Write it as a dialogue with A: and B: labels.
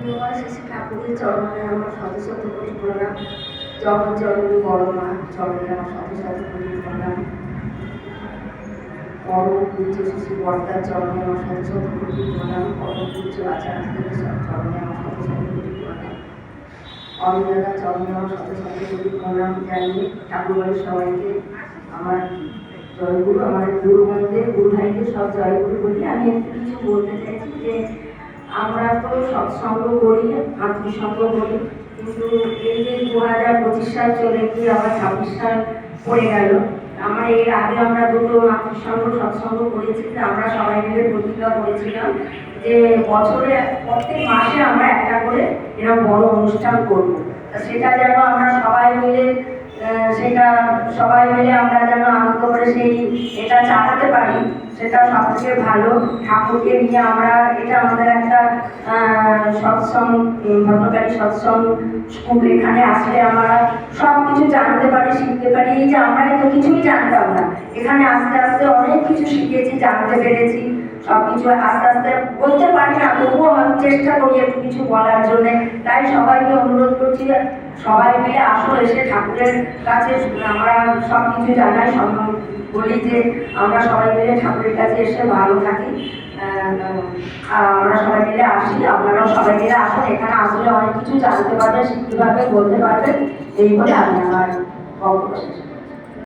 A: শেষে ঠাকুরের চরণে আমার শত শত কোটি প্রণাম। জগৎ জননী বড় মা চরণে আমার শত শত কোটি প্রণাম। পরম পূজ্য শিশু বর্তার চরণে আমার শত শত কোটি প্রণাম। পরম পূজ্য আচার্যদের চরণে আমার শত শত কোটি প্রণাম। অমিতাদা চরণে আমার শত শত কোটি প্রণাম জানিয়ে ঠাকুরবাড়ির সবাইকে আমার জয়গুরু, আমার গুরু মন্দির গুরু ভাইকে সব জয়গুরু বলি। আমি একটু কিছু বলতে চাইছি যে আমরা তো সৎসঙ্গ করি, আত্মসঙ্গ করি, কিন্তু এই যে 2025 সাল চলে গিয়ে আবার 26 সাল পড়ে গেল। আমরা এর আগে আমরা দুটো আত্মসঙ্গ সৎসঙ্গ করেছি। আমরা সবাই মিলে প্রতিজ্ঞা করেছিলাম যে বছরে প্রত্যেক মাসে আমরা একটা করে এরকম বড় অনুষ্ঠান করব। সেটা যেন আমরা সবাই মিলে আমরা যেন আনন্দ করে এটা চালাতে পারি, সেটা সবথেকে ভালো। ঠাকুরকে নিয়ে আমরা এটা আমাদের একটা সৎসঙ্গ, ভদ্রকালী সৎসঙ্গ স্কুল। এখানে আসলে আমরা সব কিছু জানতে পারি, শিখতে পারি। এই যে আমরা এত কিছুই জানতাম না, এখানে আস্তে আস্তে অনেক কিছু শিখেছি, জানতে পেরেছি। সব কিছু আস্তে আস্তে বলতে পারি না, তবুও আমি চেষ্টা করি একটু কিছু বলার জন্যে। তাই সবাইকে অনুরোধ করছি, সবাই মিলে আসো, এসে ঠাকুরের কাছে আমরা সব কিছু জানাই, বলি যে আমরা সবাই মিলে ঠাকুরের কাছে এসে ভালো থাকি। আমরা সবাই মিলে আসি, আপনারাও সবাই মিলে আসুন। এখানে আসলে অনেক কিছু জানতে পারবেন, শিখতে পারবেন, বলতে পারবেন। এই বলে আমি আমার বক্তব্য শেষ।